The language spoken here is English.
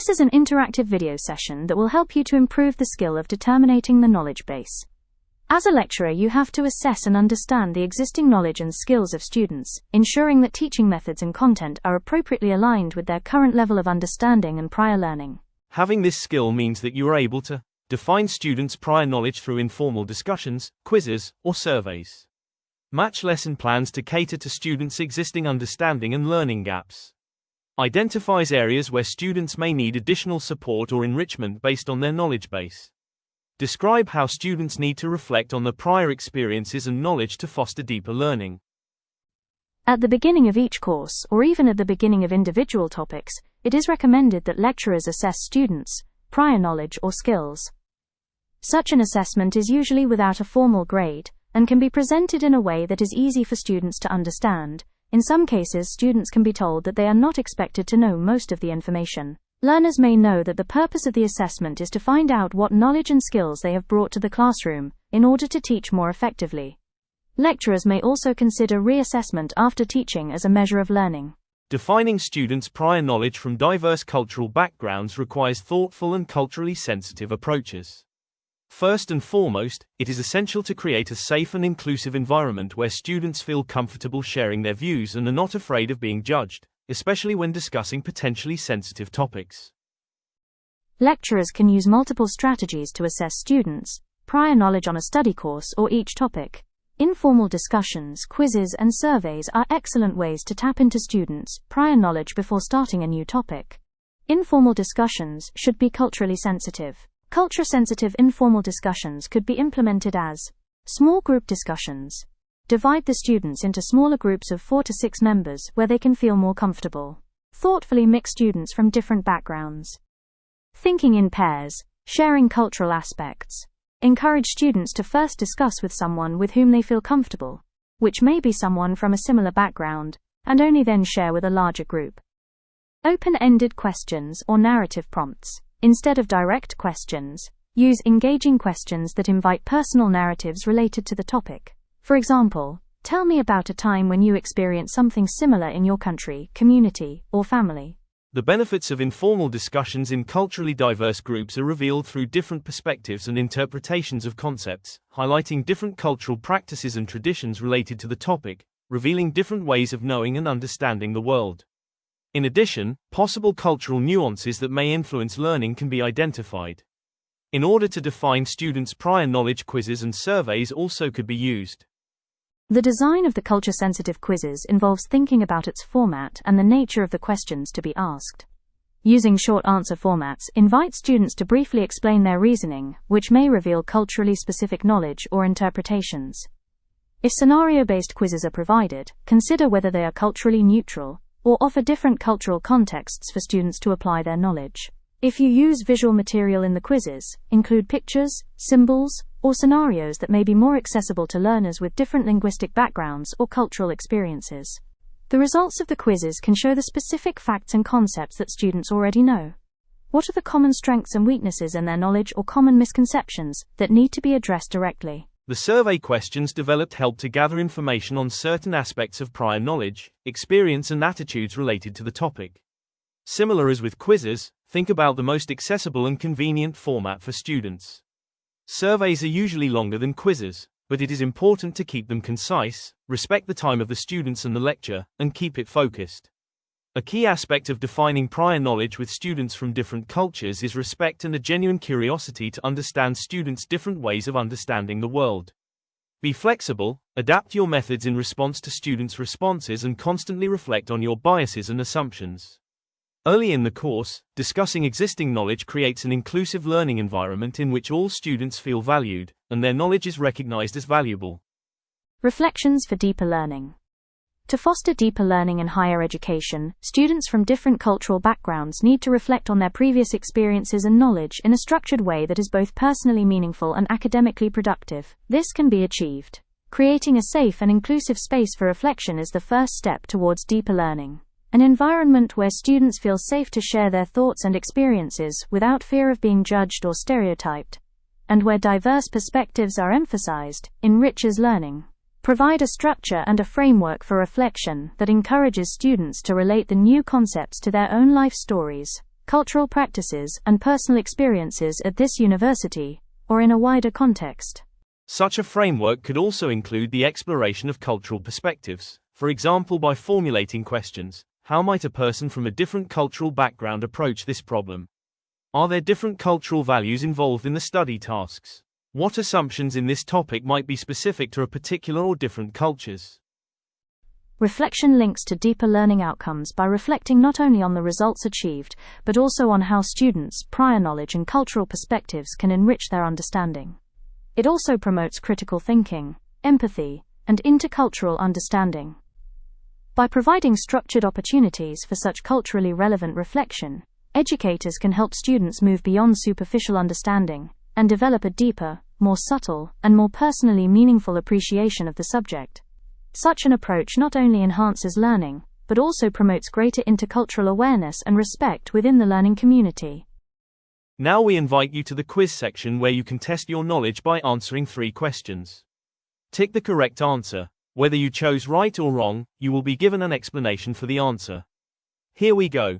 This is an interactive video session that will help you to improve the skill of determining the knowledge base. As a lecturer, you have to assess and understand the existing knowledge and skills of students, ensuring that teaching methods and content are appropriately aligned with their current level of understanding and prior learning. Having this skill means that you are able to define students' prior knowledge through informal discussions, quizzes, or surveys. Match lesson plans to cater to students' existing understanding and learning gaps. Identifies areas where students may need additional support or enrichment based on their knowledge base. Describe how students need to reflect on their prior experiences and knowledge to foster deeper learning. At the beginning of each course, or even at the beginning of individual topics, it is recommended that lecturers assess students' prior knowledge or skills. Such an assessment is usually without a formal grade, and can be presented in a way that is easy for students to understand. In some cases, students can be told that they are not expected to know most of the information. Learners may know that the purpose of the assessment is to find out what knowledge and skills they have brought to the classroom, in order to teach more effectively. Lecturers may also consider reassessment after teaching as a measure of learning. Defining students' prior knowledge from diverse cultural backgrounds requires thoughtful and culturally sensitive approaches. First and foremost, it is essential to create a safe and inclusive environment where students feel comfortable sharing their views and are not afraid of being judged, especially when discussing potentially sensitive topics. Lecturers can use multiple strategies to assess students' prior knowledge on a study course or each topic. Informal discussions, quizzes, and surveys are excellent ways to tap into students' prior knowledge before starting a new topic. Informal discussions should be culturally sensitive. Culture-sensitive informal discussions could be implemented as small group discussions. Divide the students into smaller groups of 4 to 6 members where they can feel more comfortable. Thoughtfully mix students from different backgrounds. Thinking in pairs, sharing cultural aspects. Encourage students to first discuss with someone with whom they feel comfortable, which may be someone from a similar background, and only then share with a larger group. Open-ended questions or narrative prompts. Instead of direct questions, use engaging questions that invite personal narratives related to the topic. For example, tell me about a time when you experienced something similar in your country, community, or family. The benefits of informal discussions in culturally diverse groups are revealed through different perspectives and interpretations of concepts, highlighting different cultural practices and traditions related to the topic, revealing different ways of knowing and understanding the world. In addition, possible cultural nuances that may influence learning can be identified. In order to define students' prior knowledge, quizzes and surveys also could be used. The design of the culture-sensitive quizzes involves thinking about its format and the nature of the questions to be asked. Using short answer formats, invite students to briefly explain their reasoning, which may reveal culturally specific knowledge or interpretations. If scenario-based quizzes are provided, consider whether they are culturally neutral, or offer different cultural contexts for students to apply their knowledge. If you use visual material in the quizzes, include pictures, symbols, or scenarios that may be more accessible to learners with different linguistic backgrounds or cultural experiences. The results of the quizzes can show the specific facts and concepts that students already know. What are the common strengths and weaknesses in their knowledge or common misconceptions that need to be addressed directly? The survey questions developed help to gather information on certain aspects of prior knowledge, experience and attitudes related to the topic. Similar as with quizzes, think about the most accessible and convenient format for students. Surveys are usually longer than quizzes, but it is important to keep them concise, respect the time of the students and the lecture, and keep it focused. A key aspect of defining prior knowledge with students from different cultures is respect and a genuine curiosity to understand students' different ways of understanding the world. Be flexible, adapt your methods in response to students' responses, and constantly reflect on your biases and assumptions. Early in the course, discussing existing knowledge creates an inclusive learning environment in which all students feel valued, and their knowledge is recognized as valuable. Reflections for deeper learning. To foster deeper learning in higher education, students from different cultural backgrounds need to reflect on their previous experiences and knowledge in a structured way that is both personally meaningful and academically productive. This can be achieved. Creating a safe and inclusive space for reflection is the first step towards deeper learning. An environment where students feel safe to share their thoughts and experiences without fear of being judged or stereotyped, and where diverse perspectives are emphasized, enriches learning. Provide a structure and a framework for reflection that encourages students to relate the new concepts to their own life stories. cultural practices, and personal experiences at this university, or in a wider context. Such a framework could also include the exploration of cultural perspectives, for example by formulating questions. How might a person from a different cultural background approach this problem? Are there different cultural values involved in the study tasks? What assumptions in this topic might be specific to a particular or different cultures? Reflection links to deeper learning outcomes by reflecting not only on the results achieved, but also on how students' prior knowledge and cultural perspectives can enrich their understanding. It also promotes critical thinking, empathy, and intercultural understanding. By providing structured opportunities for such culturally relevant reflection, educators can help students move beyond superficial understanding and develop a deeper, more subtle, and more personally meaningful appreciation of the subject. Such an approach not only enhances learning, but also promotes greater intercultural awareness and respect within the learning community. Now we invite you to the quiz section where you can test your knowledge by answering 3 questions. Tick the correct answer. Whether you chose right or wrong, you will be given an explanation for the answer. Here we go.